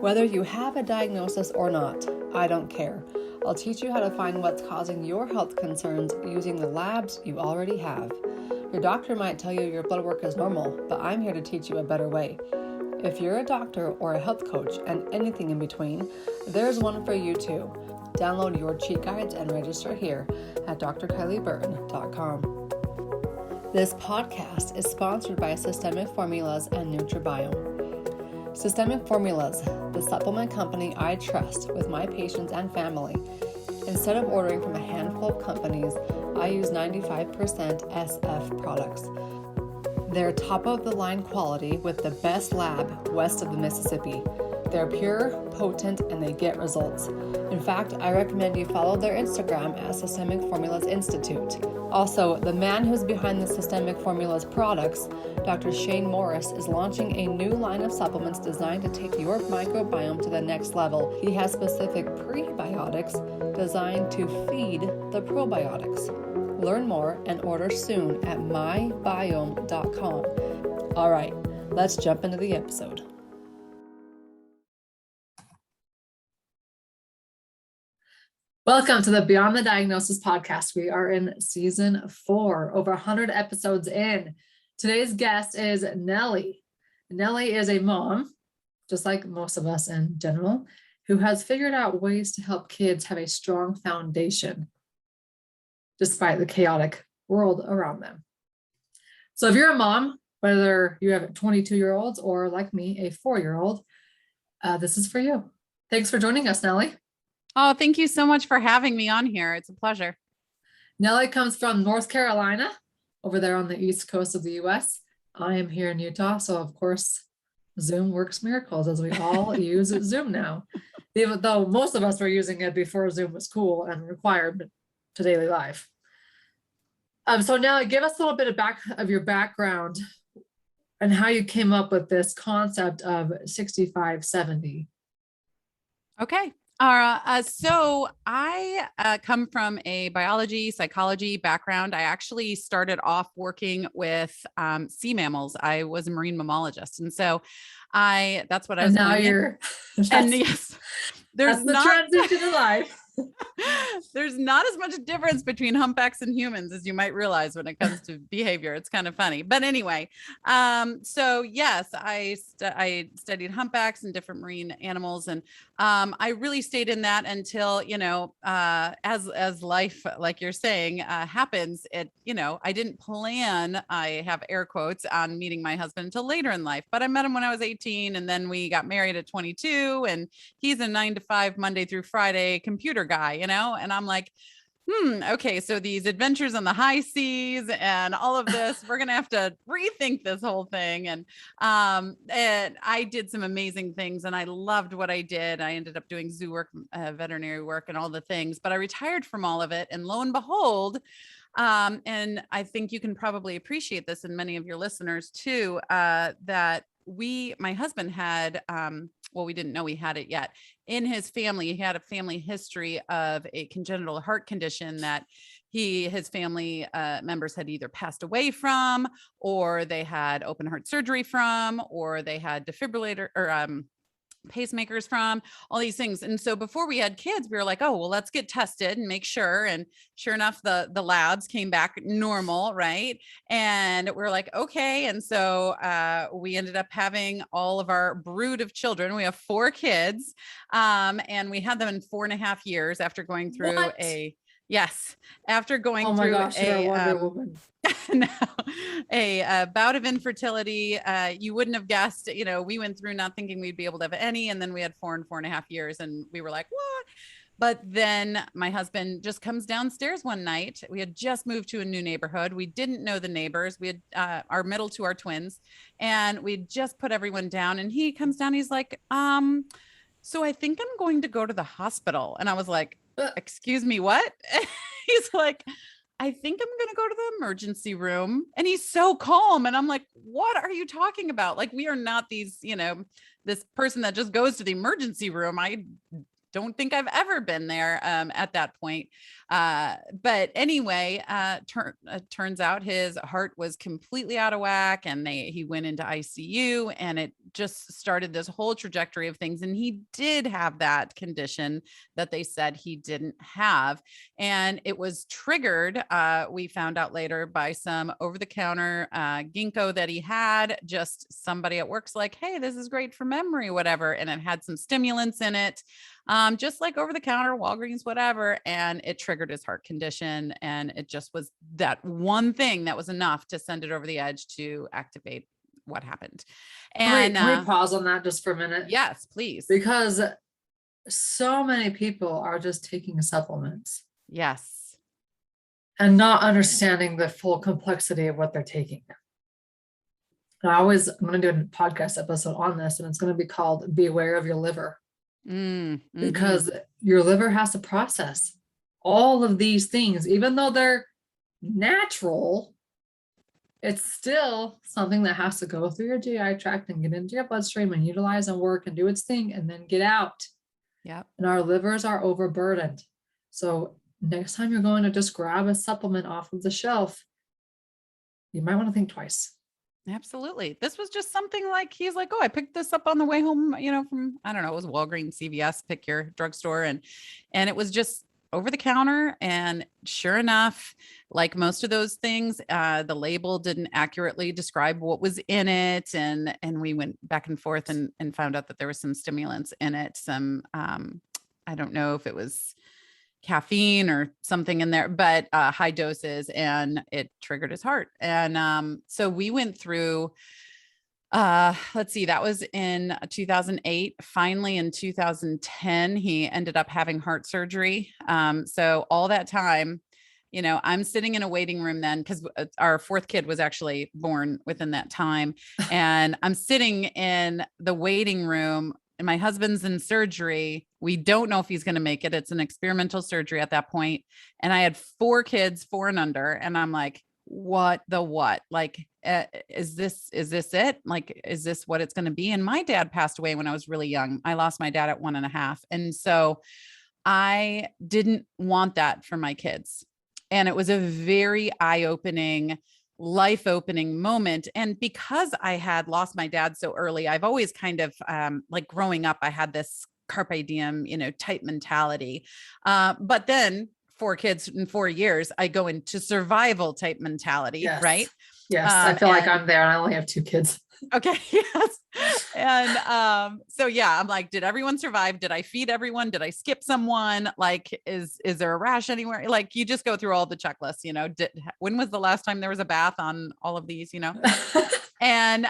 Whether you have a diagnosis or not, I don't care. I'll teach you how to find what's causing your health concerns using the labs you already have. Your doctor might tell you your blood work is normal, but I'm here to teach you a better way. If you're a doctor or a health coach and anything in between, there's one for you too. Download your cheat guides and register here at drkylieburton.com. This podcast is sponsored by Systemic Formulas and Nutribiome. Systemic Formulas, the supplement company I trust with my patients and family. Instead of ordering from a handful of companies, I use 95% SF products. They're top-of-the-line quality with the best lab west of the Mississippi. They're pure, potent, and they get results. In fact, I recommend you follow their Instagram at Systemic Formulas Institute. Also, the man who's behind the Systemic Formulas products, Dr. Shane Morris, is launching a new line of supplements designed to take your microbiome to the next level. He has specific prebiotics designed to feed the probiotics. Learn more and order soon at mybiome.com. All right, let's jump into the episode. Welcome to the Beyond the Diagnosis podcast. We are in season 4, over 100 episodes in. Today's guest is Nellie. Nellie is a mom, just like most of us in general, who has figured out ways to help kids have a strong foundation despite the chaotic world around them. So if you're a mom, whether you have 22-year-olds or like me, a 4-year-old, this is for you. Thanks for joining us, Nellie. Oh, thank you so much for having me on here. It's a pleasure. Nellie comes from North Carolina, over there on the east coast of the US. I am here in Utah, so of course, Zoom works miracles as we all use Zoom now, even though most of us were using it before Zoom was cool and required to daily life. So Nellie, give us a little bit of your background and how you came up with this concept of 65-70. Okay. So I come from a biology, psychology background. I actually started off working with sea mammals. I was a marine mammologist. And so that's what I was doing. And now you're, and yes, there's the transition in life. There's not as much difference between humpbacks and humans as you might realize when it comes to behavior. It's kind of funny, but anyway, so yes, I studied humpbacks and different marine animals, and I really stayed in that until, as life, like you're saying, happens. I didn't plan, I have air quotes, on meeting my husband until later in life, but I met him when I was 18, and then we got married at 22, and he's a 9-to-5 Monday through Friday computer guy, and I'm like, okay, so these adventures on the high seas and all of this, we're going to have to rethink this whole thing. And I did some amazing things and I loved what I did. I ended up doing zoo work, veterinary work, and all the things, but I retired from all of it. And lo and behold, and I think you can probably appreciate this, and many of your listeners too, that my husband had, we didn't know he had it yet. In his family, he had a family history of a congenital heart condition that his family members had either passed away from, or they had open heart surgery from, or they had defibrillator or pacemakers from, all these things. And so before we had kids, we were like, oh, well, let's get tested and make sure. And sure enough, the labs came back normal, right? And we're like, okay. And so we ended up having all of our brood of children. We have 4 kids, and we had them in 4.5 years after going through a bout of infertility. You wouldn't have guessed, we went through not thinking we'd be able to have any, and then we had 4 and 4.5 years, and we were like, what? But then my husband just comes downstairs one night. We had just moved to a new neighborhood. We didn't know the neighbors. We had our middle 2 are twins, and we'd just put everyone down, and he comes down. He's like, so I think I'm going to go to the hospital. And I was like, excuse me, what? He's like, I think I'm going to go to the emergency room. And he's so calm. And I'm like, what are you talking about? Like, we are not these, this person that just goes to the emergency room. I don't think I've ever been there at that point. But anyway, turns out his heart was completely out of whack, and he went into ICU, and it just started this whole trajectory of things. And he did have that condition that they said he didn't have. And it was triggered, we found out later, by some over-the-counter ginkgo that he had. Just somebody at work's like, hey, this is great for memory, whatever. And it had some stimulants in it, just like over the counter, Walgreens, whatever. And it triggered his heart condition. And it just was that one thing that was enough to send it over the edge to activate what happened. And can we pause on that just for a minute? Yes, please. Because so many people are just taking supplements. Yes. And not understanding the full complexity of what they're taking. And I'm going to do a podcast episode on this, and it's going to be called Beware of Your Liver. Because your liver has to process all of these things, even though they're natural, it's still something that has to go through your GI tract and get into your bloodstream and utilize and work and do its thing and then get out. Yeah. And our livers are overburdened. So next time you're going to just grab a supplement off of the shelf, you might want to think twice. Absolutely. This was just something like, he's like, oh, I picked this up on the way home, from, I don't know, it was Walgreens, CVS, pick your drugstore. And it was just over the counter. And sure enough, like most of those things, the label didn't accurately describe what was in it. And we went back and forth and found out that there was some stimulants in it. Some, I don't know if it was caffeine or something in there, but high doses, and it triggered his heart. And so we went through, let's see, that was in 2008. Finally, in 2010, he ended up having heart surgery. So all that time, I'm sitting in a waiting room then, because our fourth kid was actually born within that time. And I'm sitting in the waiting room, and my husband's in surgery. We don't know if he's going to make it. It's an experimental surgery at that point. And I had 4 kids, 4 and under. And I'm like, what? Like, is this it? Like, is this what it's going to be? And my dad passed away when I was really young. I lost my dad at 1.5. And so I didn't want that for my kids. And it was a very eye-opening, life-opening moment. And because I had lost my dad so early, I've always kind of, like growing up, I had this carpe diem, type mentality. But then 4 kids in 4 years, I go into survival type mentality, yes. Right? Yes. I feel like I'm there, and I only have 2 kids. Okay. Yes. And, so yeah, I'm like, did everyone survive? Did I feed everyone? Did I skip someone? Like, is there a rash anywhere? Like, you just go through all the checklists, when was the last time there was a bath on all of these, and,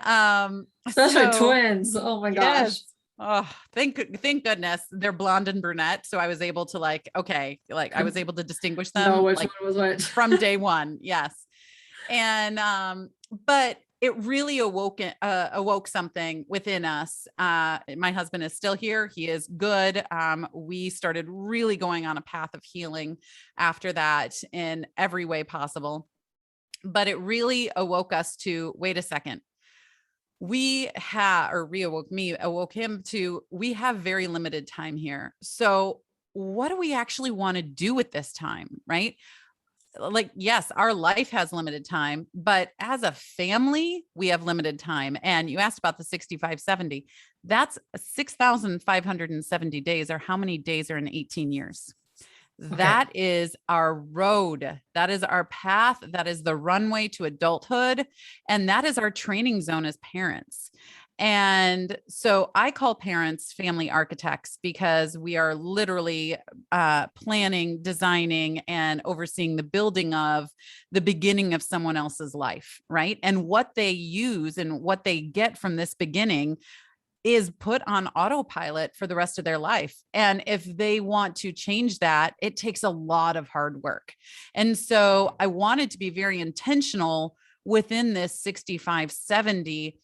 especially twins. Oh my gosh. Yes. Oh, thank goodness they're blonde and brunette. So I was able to I was able to distinguish them. Know which one was which. From day one. Yes. And, but it really awoke something within us. My husband is still here. He is good. We started really going on a path of healing after that in every way possible. But it really awoke us to, wait a second. Awoke him to, we have very limited time here. So what do we actually want to do with this time? Right? Like, yes, our life has limited time, but as a family, we have limited time. And you asked about the 65-70, that's 6,570 days, or how many days are in 18 years? Okay. That is our road. That is our path. That is the runway to adulthood. And that is our training zone as parents. And so I call parents family architects, because we are literally planning, designing, and overseeing the building of the beginning of someone else's life, right? And what they use and what they get from this beginning is put on autopilot for the rest of their life. And if they want to change that, it takes a lot of hard work. And so I wanted to be very intentional within this 65-70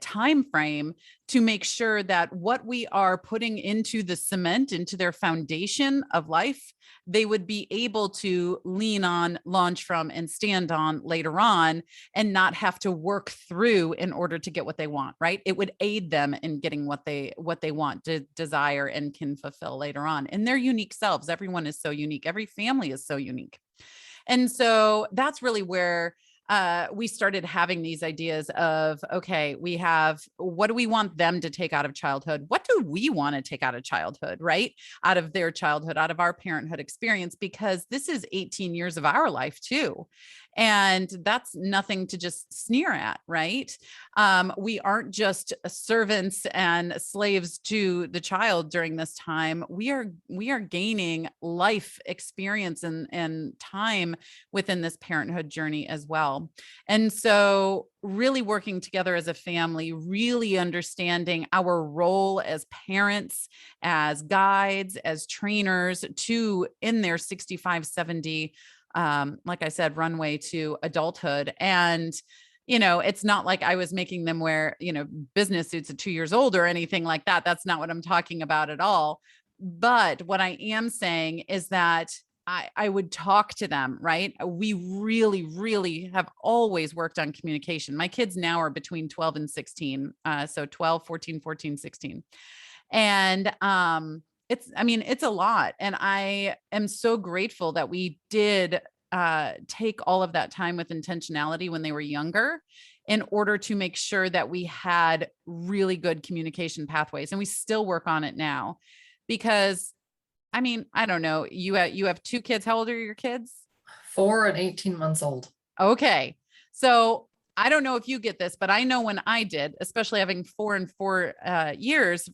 time frame to make sure that what we are putting into the cement, into their foundation of life, they would be able to lean on, launch from, and stand on later on, and not have to work through in order to get what they want, right? It would aid them in getting what they want, desire, and can fulfill later on in their unique selves. Everyone is so unique. Every family is so unique. And so that's really where we started having these ideas of, okay, we have, what do we want them to take out of childhood? What do we want to take out of childhood, right? Out of their childhood, out of our parenthood experience, because this is 18 years of our life too. And that's nothing to just sneer at, right? We aren't just servants and slaves to the child during this time. We are gaining life experience and time within this parenthood journey as well. And so really working together as a family, really understanding our role as parents, as guides, as trainers to in their 65, 70, like I said, runway to adulthood. And it's not like I was making them wear, business suits at 2 years old or anything like that. That's not what I'm talking about at all. But what I am saying is that I would talk to them, right? We really, really have always worked on communication. My kids now are between 12 and 16. So 12, 14, 14, 16. And it's a lot. And I am so grateful that we did take all of that time with intentionality when they were younger in order to make sure that we had really good communication pathways. And we still work on it now because I don't know. You have 2 kids. How old are your kids? 4 and 18 months old. Okay. So I don't know if you get this, but I know when I did, especially having 4.5 years,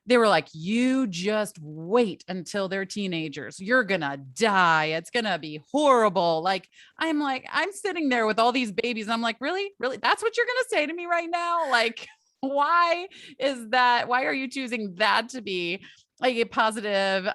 they were like, you just wait until they're teenagers. You're going to die. It's going to be horrible. I'm sitting there with all these babies. And I'm like, really? Really? That's what you're going to say to me right now? Like, why is that? Why are you choosing that to be like a positive,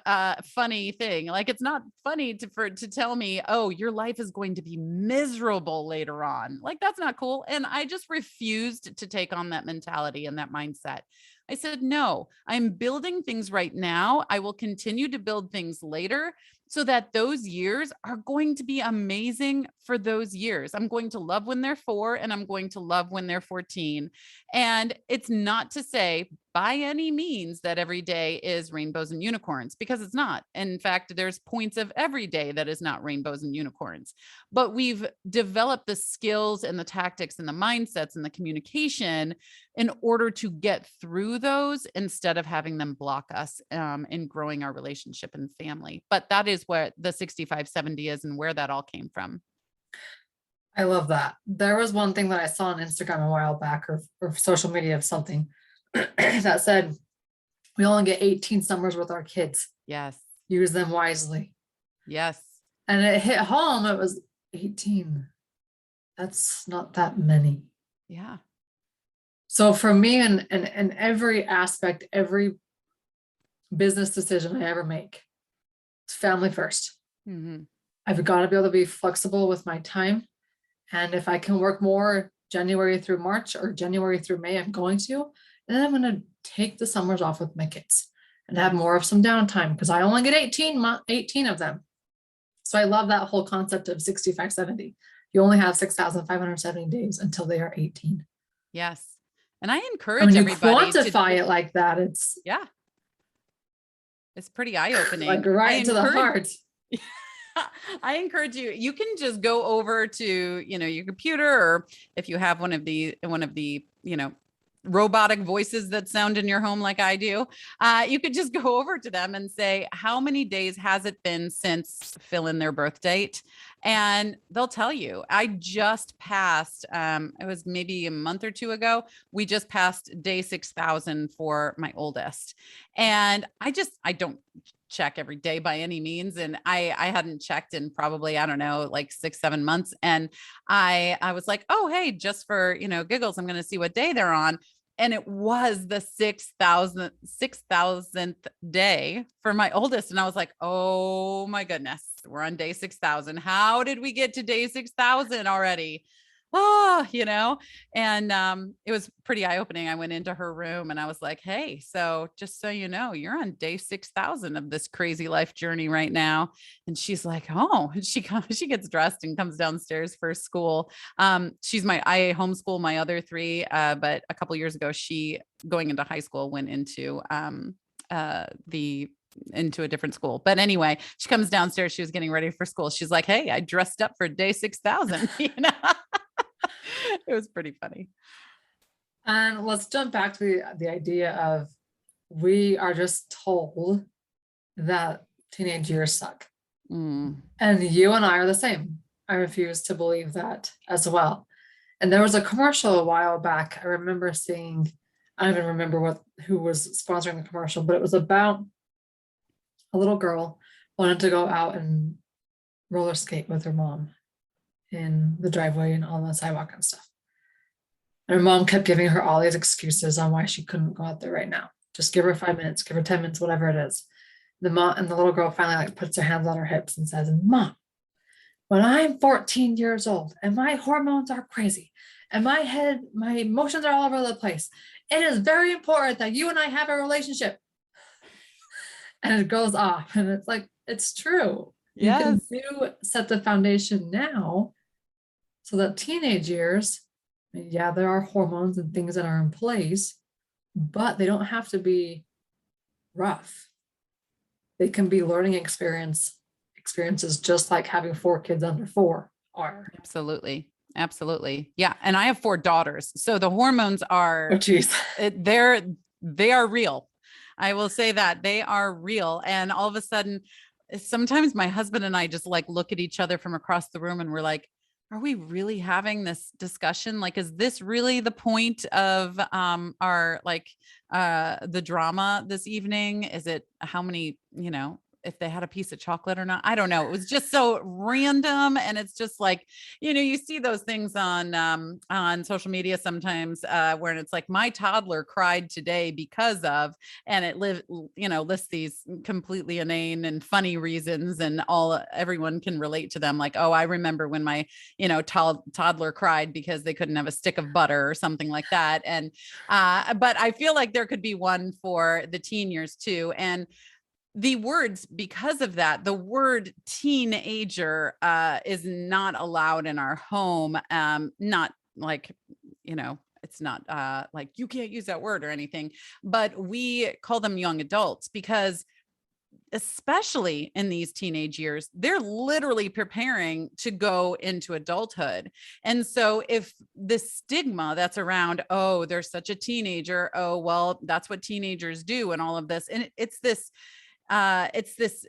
funny thing? Like, it's not funny to tell me, oh, your life is going to be miserable later on. Like, that's not cool. And I just refused to take on that mentality and that mindset. I said, no, I'm building things right now. I will continue to build things later so that those years are going to be amazing for those years. I'm going to love when they're 4 and I'm going to love when they're 14. And it's not to say by any means that every day is rainbows and unicorns, because it's not. In fact, there's points of every day that is not rainbows and unicorns. But we've developed the skills and the tactics and the mindsets and the communication in order to get through those instead of having them block us in growing our relationship and family. But that is what the 65, 70 is and where that all came from. I love that. There was one thing that I saw on Instagram a while back or social media of something that said, we only get 18 summers with our kids. Yes. Use them wisely. Yes. And it hit home. It was 18. That's not that many. Yeah. So for me, in every aspect, every business decision I ever make, it's family first. Mm-hmm. I've got to be able to be flexible with my time. And if I can work more January through March or January through May, I'm going to. And then I'm going to take the summers off with my kids and have more of some downtime because I only get 18 of them. So I love that whole concept of 65, 70. You only have 6,570 days until they are 18. Yes. And I encourage everybody to quantify it like that. It's pretty eye-opening. Like right to the heart. I encourage you. You can just go over to, your computer, or if you have one of the, robotic voices that sound in your home like I do, you could just go over to them and say, how many days has it been since fill in their birth date? And they'll tell you. I just passed, it was maybe a month or 2 ago, we just passed day 6,000 for my oldest. And I don't check every day by any means. And I hadn't checked in probably, I don't know, like 6-7 months. And I was like, oh, hey, just for, giggles, I'm going to see what day they're on. And it was the 6,000th day for my oldest. And I was like, oh my goodness, we're on day 6,000. How did we get to day 6,000 already? oh, and it was pretty eye-opening. I went into her room and I was like, hey, so just so you know, you're on day 6,000 of this crazy life journey right now. And she's like, oh, and she gets dressed and comes downstairs for school. I homeschool my other three, but a couple years ago, she, going into high school, went into into a different school. But anyway, she comes downstairs. She was getting ready for school. She's like, hey, I dressed up for day 6,000, It was pretty funny. And let's jump back to the idea of, we are just told that teenage years suck. And you and I are the same. I refuse to believe that as well. And there was a commercial a while back I remember seeing. I don't even remember who was sponsoring the commercial, but it was about a little girl wanted to go out and roller skate with her mom in the driveway and on the sidewalk and stuff. And her mom kept giving her all these excuses on why she couldn't go out there right now. Just give her 5 minutes, give her 10 minutes, whatever it is. The mom and the little girl finally puts her hands on her hips and says, Mom, when I'm 14 years old and my hormones are crazy and my emotions are all over the place, it is very important that you and I have a relationship. And it goes off, and it's like, it's true. Yes. You can do set the foundation now so that teenage years, yeah, there are hormones and things that are in place, but they don't have to be rough. They can be learning experiences, just like having 4 kids under 4 are. Absolutely. Yeah. And I have 4 daughters. So the hormones are, oh, geez. They are real. I will say that they are real. And all of a sudden, sometimes my husband and I just like look at each other from across the room and we're like, are we really having this discussion? Like, is this really the point of our the drama this evening? Is it how many, if they had a piece of chocolate or not? I don't know. It was just so random. And it's just like, you see those things on social media sometimes where it's like, my toddler cried today because of, and it lists these completely inane and funny reasons, and everyone can relate to them. Like, oh, I remember when my, toddler cried because they couldn't have a stick of butter or something like that. And, but I feel like there could be one for the teen years too. And the words, because of that, the word teenager is not allowed in our home. Not like, it's not like you can't use that word or anything, but we call them young adults because especially in these teenage years, they're literally preparing to go into adulthood. And so if the stigma that's around, oh, they're such a teenager, oh, well, that's what teenagers do and all of this. And it's this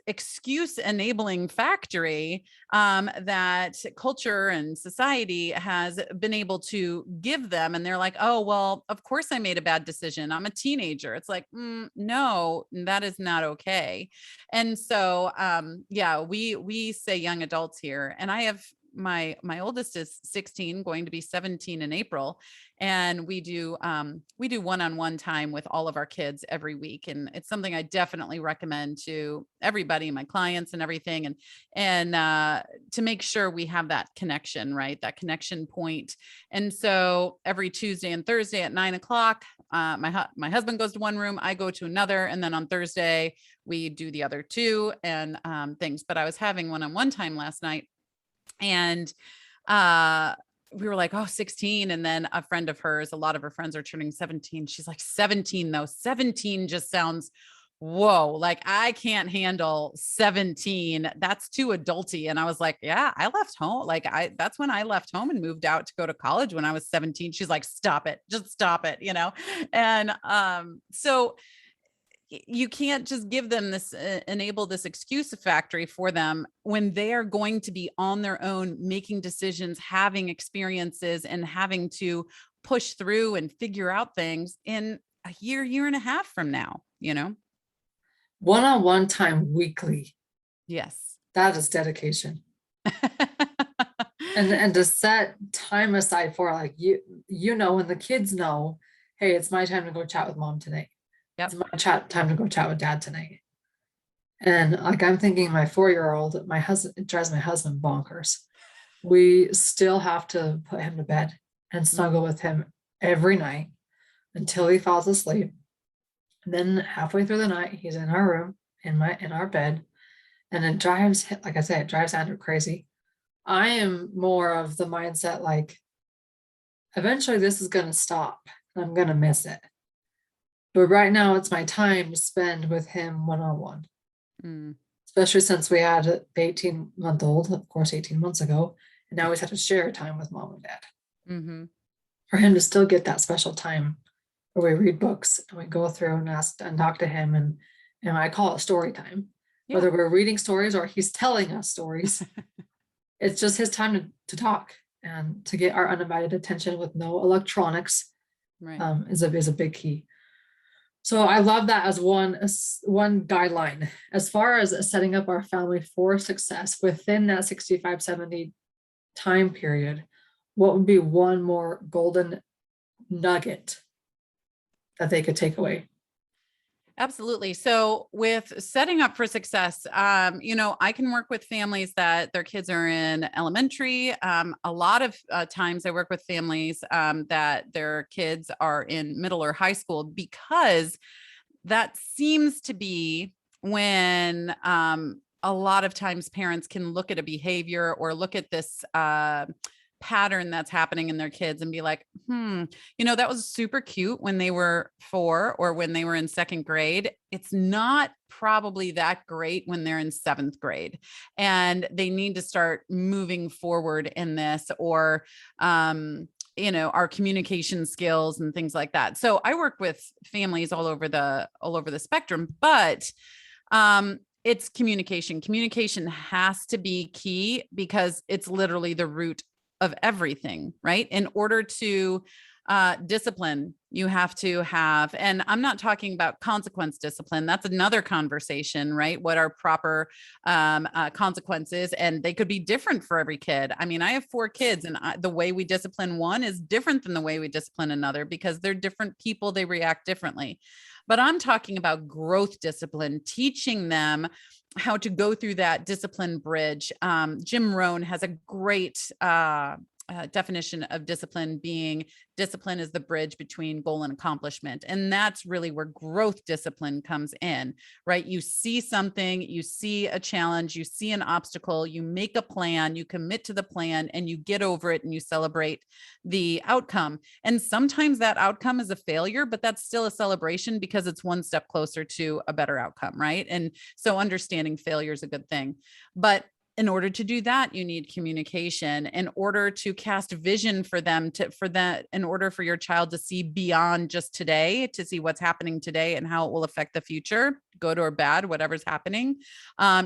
excuse enabling factory that culture and society has been able to give them. And they're like, oh, well, of course I made a bad decision. I'm a teenager. It's like, no, that is not okay. And so, yeah, we say young adults here. And I have my oldest is 16, going to be 17 in April. And we do one-on-one time with all of our kids every week. And it's something I definitely recommend to everybody, my clients and everything. And to make sure we have that connection, right? That connection point. And so every Tuesday and Thursday at 9:00, my husband goes to one room, I go to another. And then on Thursday, we do the other 2 and things. But I was having one-on-one time last night. And we were like, oh, 16. And then a friend of hers, a lot of her friends are turning 17. She's like, 17 though. 17 just sounds, whoa, like I can't handle 17. That's too adulty. And I was like, yeah, I left home. That's when I left home and moved out to go to college when I was 17. She's like, stop it, just stop it, And so you can't just give them this, enable this excuse factory for them when they are going to be on their own, making decisions, having experiences, and having to push through and figure out things in a year and a half from now, One-on-one time weekly. Yes. That is dedication. and to set time aside for like, when the kids know, hey, it's my time to go chat with mom tonight. Yep. It's my time to go chat with dad tonight. And like, I'm thinking my 4-year-old, it drives my husband bonkers We still have to put him to bed and snuggle with him every night until he falls asleep. And then halfway through the night, he's in our room, in our bed, and it drives, like I said, it drives Andrew crazy. I am more of the mindset like, eventually this is going to stop. I'm going to miss it. But right now, it's my time to spend with him one-on-one. Especially since we had the 18-month-old, of course, 18 months ago, and now he's had to share time with mom and dad. For him to still get that special time where we read books and we go through and ask and talk to him, and I call it story time. Yeah. Whether we're reading stories or he's telling us stories, it's just his time to talk and to get our undivided attention with no electronics. Right. Is a big key. So I love that as one guideline. As far as setting up our family for success within that 65-70 time period, what would be one more golden nugget that they could take away? Absolutely. So with setting up for success, I can work with families that their kids are in elementary. A lot of times I work with families that their kids are in middle or high school, because that seems to be when a lot of times parents can look at a behavior or look at this pattern that's happening in their kids and be like, that was super cute when they were 4 or when they were in 2nd grade. It's not probably that great when they're in 7th grade, and they need to start moving forward in this, or our communication skills and things like that. So I work with families all over the spectrum, but it's communication. Communication has to be key, because it's literally the root of everything, right? In order to discipline, you have to have, and I'm not talking about consequence discipline. That's another conversation, right? What are proper consequences? And they could be different for every kid. I mean, I have 4 kids, and the way we discipline one is different than the way we discipline another, because they're different people. They react differently. But I'm talking about growth discipline, teaching them how to go through that discipline bridge. Jim Rohn has a great definition of discipline being discipline is the bridge between goal and accomplishment. And that's really where growth discipline comes in, right? You see something, you see a challenge, you see an obstacle, you make a plan, you commit to the plan, and you get over it and you celebrate the outcome. And sometimes that outcome is a failure, but that's still a celebration because it's one step closer to a better outcome, right? And so understanding failure is a good thing. But in order to do that, you need communication. In order to cast vision for them, in order for your child to see beyond just today, to see what's happening today and how it will affect the future, good or bad, whatever's happening,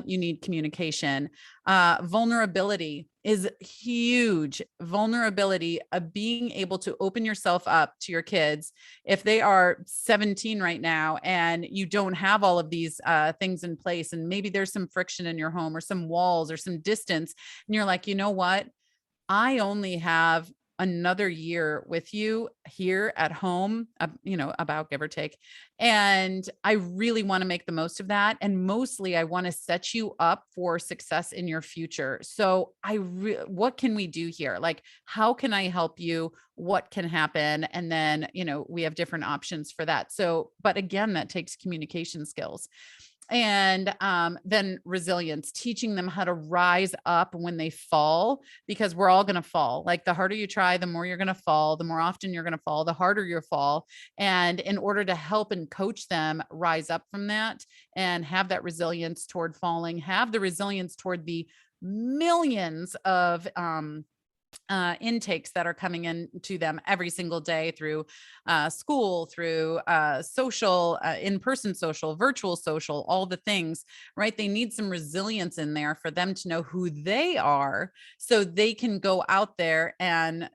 you need communication. Vulnerability is huge. Vulnerability of being able to open yourself up to your kids. If they are 17 right now and you don't have all of these things in place, and maybe there's some friction in your home or some walls or some distance, and you're like, you know what? I only have another year with you here at home, about give or take. And I really want to make the most of that. And mostly I want to set you up for success in your future. So what can we do here? Like, how can I help you? What can happen? And then, we have different options for that. So, but again, that takes communication skills. And then resilience, teaching them how to rise up when they fall, because we're all going to fall. Like, the harder you try, the more you're going to fall, the more often you're going to fall, the harder you'll fall. And in order to help and coach them rise up from that and have that resilience toward falling, have the resilience toward the millions of intakes that are coming in to them every single day through school, through social, in-person social, virtual social, all the things, right? They need some resilience in there for them to know who they are, so they can go out there and,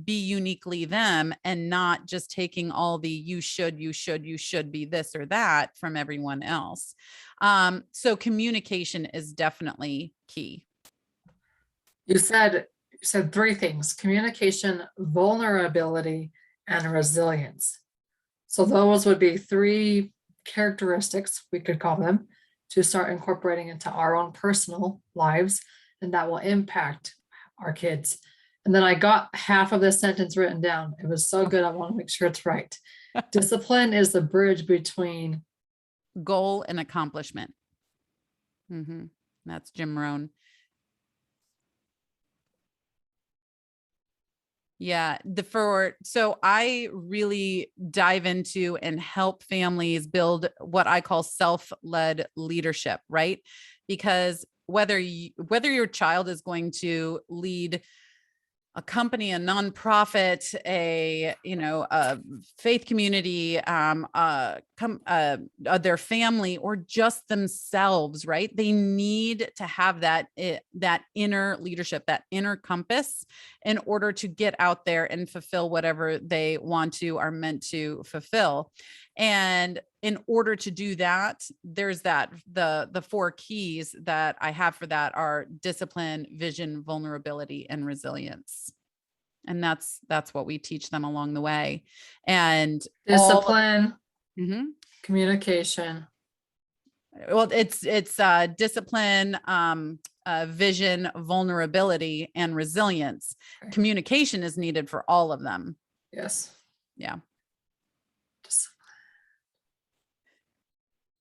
be uniquely them, and not just taking all the you should be this or that from everyone else. So communication is definitely key. You said 3 things: communication, vulnerability, and resilience. So those would be 3 characteristics, we could call them, to start incorporating into our own personal lives, and that will impact our kids. And then I got half of this sentence written down. It was so good. I want to make sure it's right. Discipline is the bridge between goal and accomplishment. That's Jim Rohn. Yeah. So I really dive into and help families build what I call self-led leadership, right? Because whether your child is going to lead a company, a nonprofit, a faith community, their family, or just themselves, right? They need to have that inner leadership, that inner compass, in order to get out there and fulfill whatever they want to, are meant to fulfill. And in order to do that, there's the 4 keys that I have for that are discipline, vision, vulnerability, and resilience. And that's what we teach them along the way. And discipline, communication. Well, it's discipline, vision, vulnerability, and resilience. Okay. Communication is needed for all of them. Yes. Yeah.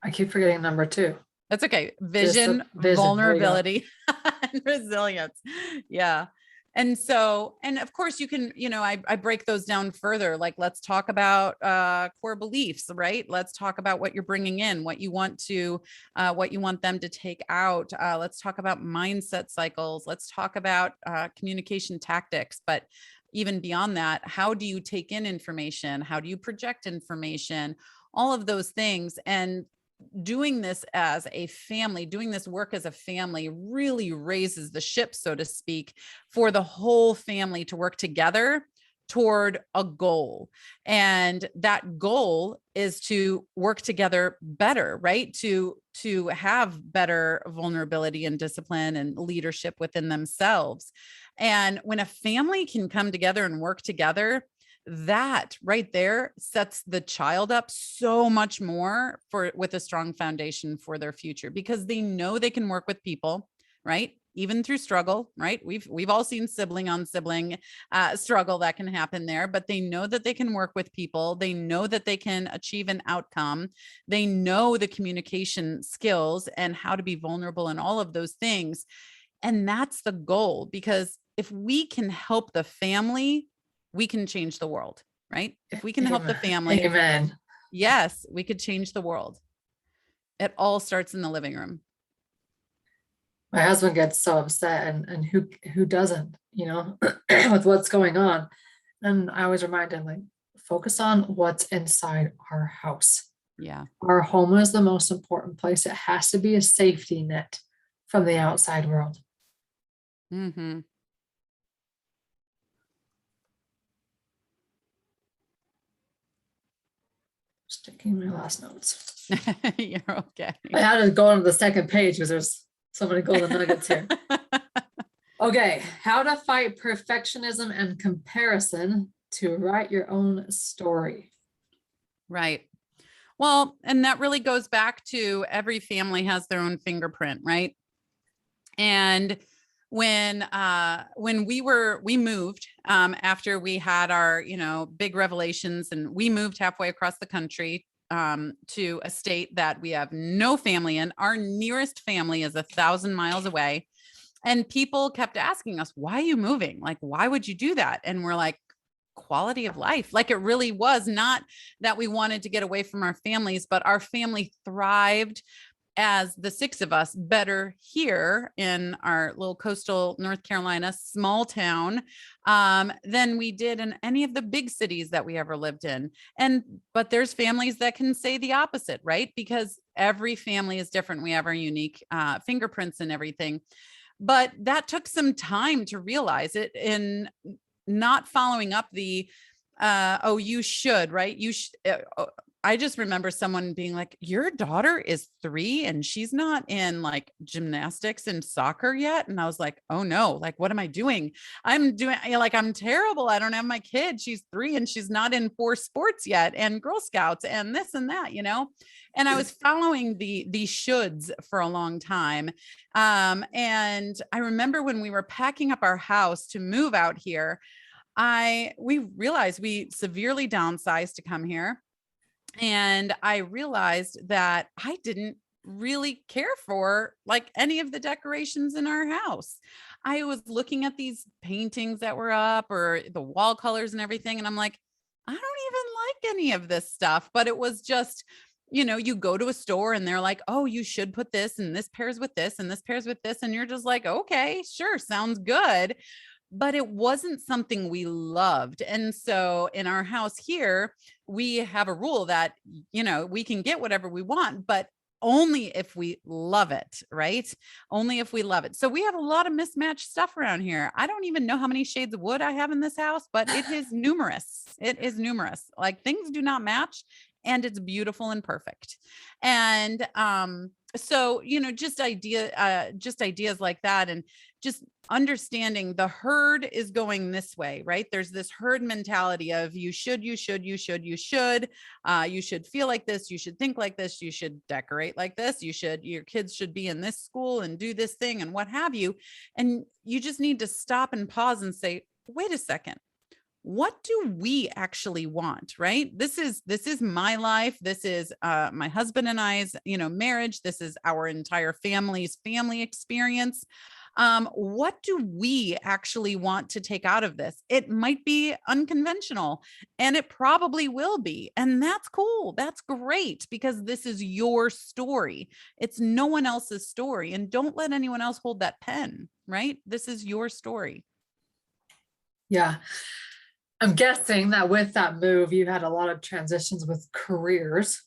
I keep forgetting number 2. That's okay. Vision, vulnerability, and resilience. Yeah. And so, and of course you can, I break those down further. Like, let's talk about core beliefs, right? Let's talk about what you're bringing in, what you want them to take out. Let's talk about mindset cycles. Let's talk about communication tactics. But even beyond that, how do you take in information? How do you project information? All of those things. And doing this as a family, doing this work as a family really raises the ship, so to speak, for the whole family to work together toward a goal. And that goal is to work together better, right? To have better vulnerability and discipline and leadership within themselves. And when a family can come together and work together, that right there sets the child up so much more with a strong foundation for their future, because they know they can work with people, right? Even through struggle, right? We've all seen sibling on sibling struggle that can happen there, but they know that they can work with people. They know that they can achieve an outcome. They know the communication skills and how to be vulnerable and all of those things. And that's the goal, because if we can help the family, we can change the world, right? If we can help the family, amen. Yes, we could change the world. It all starts in the living room. My husband gets so upset, and who doesn't, with what's going on. And I always remind him, like, focus on what's inside our house. Yeah. Our home is the most important place. It has to be a safety net from the outside world. Mm-hmm. Sticking my last notes. You're okay. I had to go on to the second page because there's so many golden nuggets here. Okay, how to fight perfectionism and comparison to write your own story. Right. Well, and that really goes back to every family has their own fingerprint, right? And when we moved after we had our big revelations, and we moved halfway across the country to a state that we have no family in. Our nearest family is 1,000 miles away, and people kept asking us, "Why are you moving? Like, why would you do that?" And we're like, quality of life. Like, it really was not that we wanted to get away from our families, but our family thrived as the 6 of us better here in our little coastal North Carolina small town than we did in any of the big cities that we ever lived in. But there's families that can say the opposite, right? Because every family is different. We have our unique fingerprints and everything. But that took some time to realize it, in not following up the, oh, you should, right? I just remember someone being like, your daughter is 3 and she's not in like gymnastics and soccer yet. And I was like, oh no, like, what am I doing? I'm terrible. I don't have my kid. She's 3 and she's not in 4 sports yet and Girl Scouts and this and that, and I was following the shoulds for a long time. And I remember when we were packing up our house to move out here, we realized we severely downsized to come here. And I realized that I didn't really care for like any of the decorations in our house. I was looking at these paintings that were up or the wall colors and everything. And I'm like, I don't even like any of this stuff. But it was just, you go to a store and they're like, oh, you should put this and this pairs with this and this pairs with this. And you're just like, okay, sure. Sounds good. But it wasn't something we loved. And so in our house here, we have a rule that, we can get whatever we want, but only if we love it, right? Only if we love it. So we have a lot of mismatched stuff around here. I don't even know how many shades of wood I have in this house, but it is numerous. It is numerous. Like things do not match and it's beautiful and perfect. And, so, just ideas like that. And just understanding the herd is going this way, right? There's this herd mentality of you should feel like this. You should think like this. You should decorate like this. Your kids should be in this school and do this thing and what have you. And you just need to stop and pause and say, wait a second. What do we actually want, right? This is my life. This is my husband and I's, marriage. This is our entire family's family experience. What do we actually want to take out of this? It might be unconventional and it probably will be. And that's cool. That's great because this is your story. It's no one else's story. And don't let anyone else hold that pen, right? This is your story. Yeah. I'm guessing that with that move, you had a lot of transitions with careers.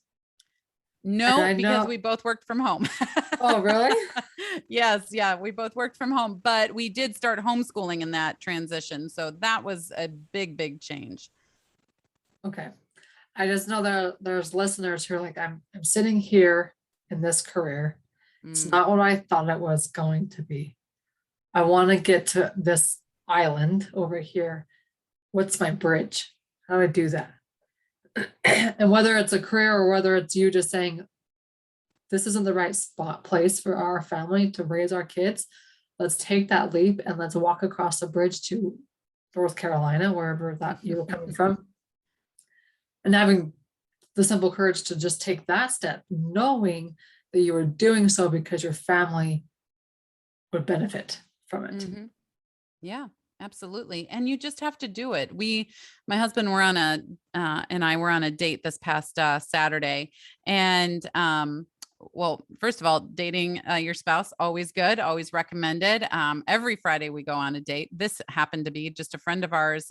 No, because we both worked from home. Oh, really? Yes. Yeah. We both worked from home, but we did start homeschooling in that transition. So that was a big, big change. Okay. I just know there's listeners who are like, I'm sitting here in this career. It's not what I thought it was going to be. I want to get to this island over here. What's my bridge? How do I do that? And whether it's a career or whether it's you just saying, this isn't the right place for our family to raise our kids. Let's take that leap and let's walk across the bridge to North Carolina, wherever that you were coming from. And having the simple courage to just take that step, knowing that you were doing so because your family would benefit from it. Mm-hmm. Yeah. Absolutely. And you just have to do it. My husband and I were on a date this past Saturday. And, well, first of all, dating your spouse, always good, always recommended. Every Friday we go on a date. This happened to be just a friend of ours,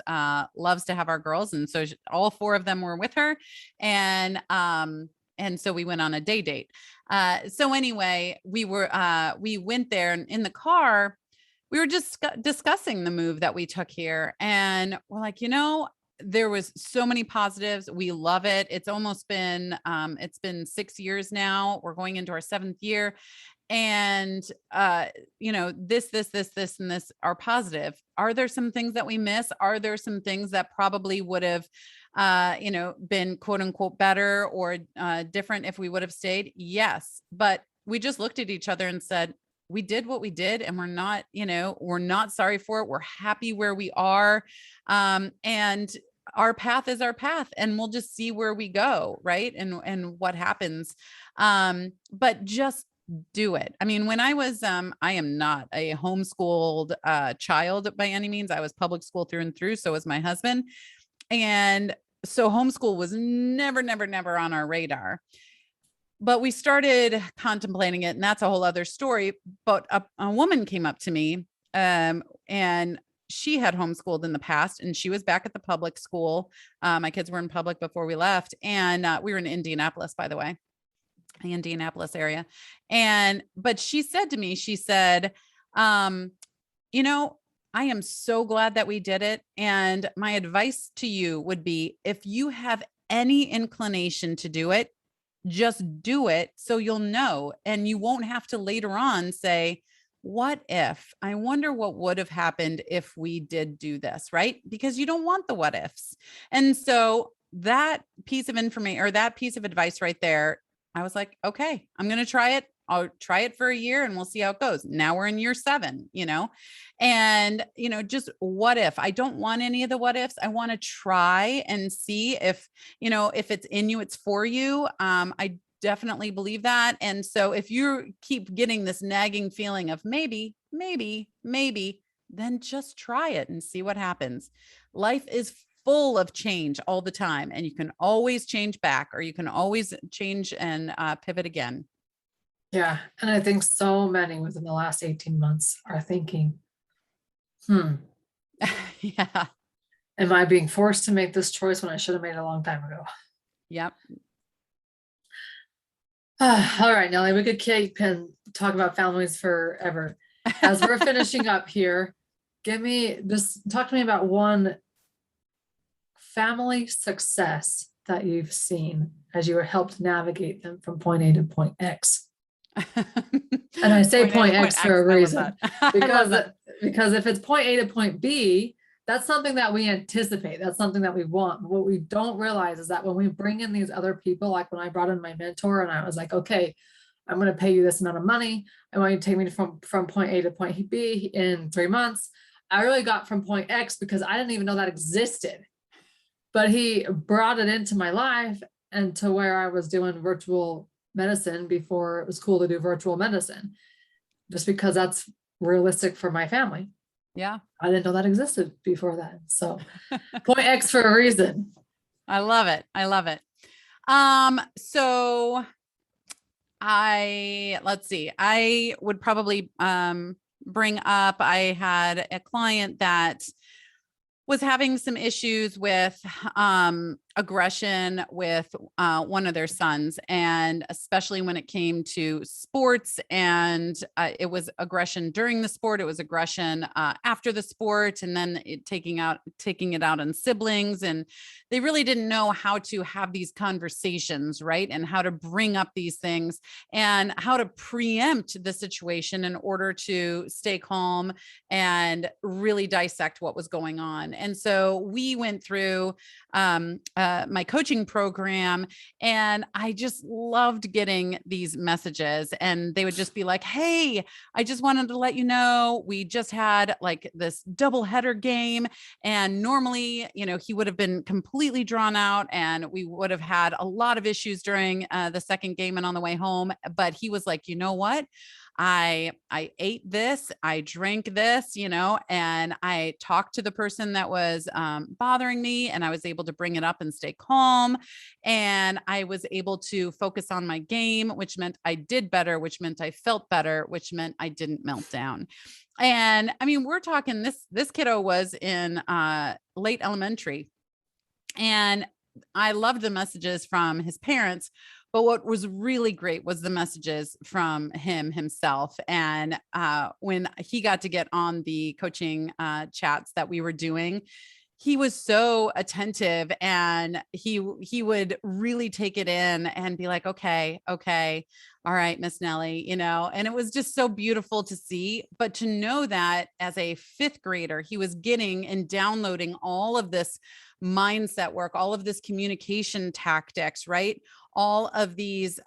loves to have our girls. And so all 4 of them were with her. And so we went on a date. So anyway, we went there and in the car, we were just discussing the move that we took here. And we're like, there was so many positives. We love it. It's almost been, 6 years now. We're going into our 7th year. And, this, and this are positive. Are there some things that we miss? Are there some things that probably would have, been quote unquote better or different if we would have stayed? Yes. But we just looked at each other and said, we did what we did and we're not sorry for it. We're happy where we are. And our path is our path and we'll just see where we go. Right. And what happens. But just do it. I mean, when I was, I am not a homeschooled child by any means. I was public school through and through. So was my husband. And so homeschool was never on our radar. But we started contemplating it, and that's a whole other story. But a woman came up to me, and she had homeschooled in the past, and she was back at the public school. My kids were in public before we left, and we were in Indianapolis, by the way, the Indianapolis area. But she said to me, she said, I am so glad that we did it. And my advice to you would be, if you have any inclination to do it, just do it so you'll know. And you won't have to later on say, what if? I wonder what would have happened if we did do this, right? Because you don't want the what ifs. And so that piece of information, or that piece of advice right there, I was like, okay, I'm going to try it. I'll try it for a year and we'll see how it goes. Now we're in year 7, and, just what if? I don't want any of the what ifs. I want to try and see if it's in you, it's for you. I definitely believe that. And so if you keep getting this nagging feeling of maybe, then just try it and see what happens. Life is full of change all the time, and you can always change back, or you can always change and pivot again. Yeah. And I think so many within the last 18 months are thinking, Yeah. am I being forced to make this choice when I should have made it a long time ago? Yep. All right, Nellie, we could keep and talk about families forever. As we're finishing up here, talk to me about one family success that you've seen as you were helped navigate them from point A to point X. And I say point X for a reason, because if it's point A to point B, that's something that we anticipate. That's something that we want. What we don't realize is that when we bring in these other people, like when I brought in my mentor and I was like, okay, I'm going to pay you this amount of money. I want you to take me from point A to point B in 3 months. I really got from point X because I didn't even know that existed. But he brought it into my life and to where I was doing virtual medicine before it was cool to do virtual medicine, just because that's realistic for my family. Yeah. I didn't know that existed before that. So point X for a reason. I love it. So let's see, I would probably bring up, I had a client that was having some issues with aggression with one of their sons, and especially when it came to sports. And it was aggression during the sport, it was aggression after the sport, and then taking it out on siblings. And they really didn't know how to have these conversations, right? And how to bring up these things and how to preempt the situation in order to stay calm and really dissect what was going on. And so we went through my coaching program, and I just loved getting these messages. And they would just be like, hey, I just wanted to let you know, we just had like this double header game. And normally, he would have been completely drawn out and we would have had a lot of issues during the second game and on the way home. But he was like, you know what? I ate this, I drank this, and I talked to the person that was bothering me, and I was able to bring it up and stay calm. And I was able to focus on my game, which meant I did better, which meant I felt better, which meant I didn't melt down. And I mean, we're talking this kiddo was in late elementary, and I loved the messages from his parents. But what was really great was the messages from himself. And when he got to get on the coaching chats that we were doing, he was so attentive, and he would really take it in and be like, okay. All right, Miss Nellie, and it was just so beautiful to see. But to know that as a 5th grader, he was getting and downloading all of this mindset work, all of this communication tactics, right? All of these,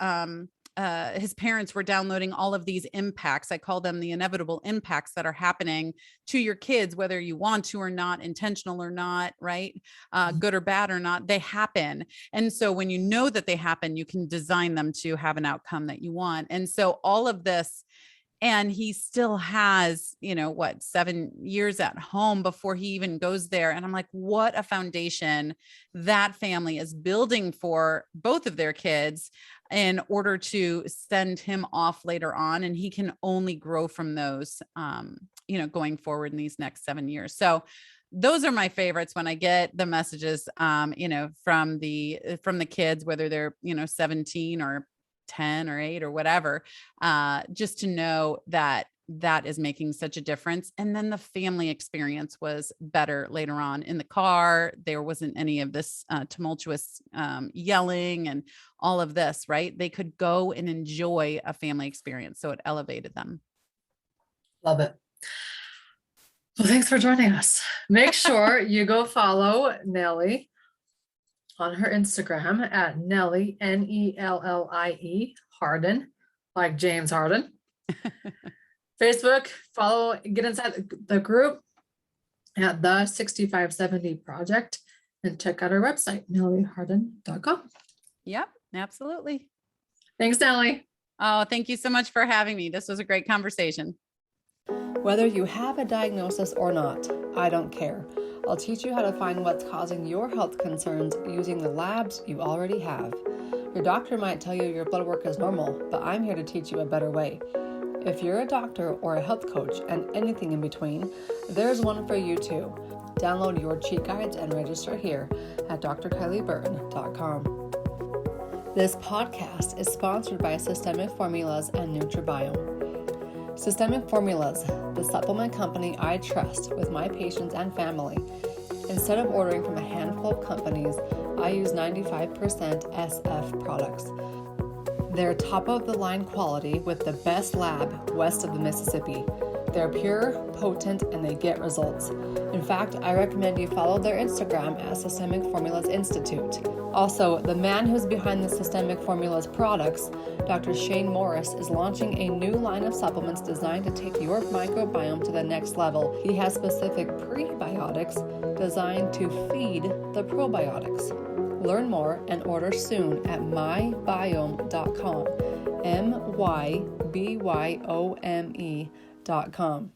his parents were downloading all of these impacts. I call them the inevitable impacts that are happening to your kids, whether you want to or not, intentional or not, right? Good or bad or not, they happen. And so when you know that they happen, you can design them to have an outcome that you want. And so all of this, and he still has, 7 years at home before he even goes there. And I'm like, what a foundation that family is building for both of their kids in order to send him off later on. And he can only grow from those, going forward in these next 7 years. So those are my favorites when I get the messages, from the kids, whether they're, 17 or 10 or 8 or whatever, just to know that that is making such a difference. And then the family experience was better later on in the car. There wasn't any of this tumultuous yelling and all of this, right? They could go and enjoy a family experience. So it elevated them. Love it. Well, thanks for joining us. Make sure you go follow Nellie on her Instagram at Nellie, Nellie Harden, like James Harden. Facebook, follow, get inside the group at the 6570 Project and check out our website, nellieharden.com. Yep, absolutely. Thanks, Nellie. Oh, thank you so much for having me. This was a great conversation. Whether you have a diagnosis or not, I don't care. I'll teach you how to find what's causing your health concerns using the labs you already have. Your doctor might tell you your blood work is normal, but I'm here to teach you a better way. If you're a doctor or a health coach and anything in between, there's one for you too. Download your cheat guides and register here at drkylieburton.com. This podcast is sponsored by Systemic Formulas and Nutribiome. Systemic Formulas, the supplement company I trust with my patients and family. Instead of ordering from a handful of companies, I use 95% SF products. They're top-of-the-line quality with the best lab west of the Mississippi. They're pure, potent, and they get results. In fact, I recommend you follow their Instagram at Systemic Formulas Institute. Also, the man who's behind the Systemic Formulas products, Dr. Shane Morris, is launching a new line of supplements designed to take your microbiome to the next level. He has specific prebiotics designed to feed the probiotics. Learn more and order soon at mybiome.com, mybyome.com.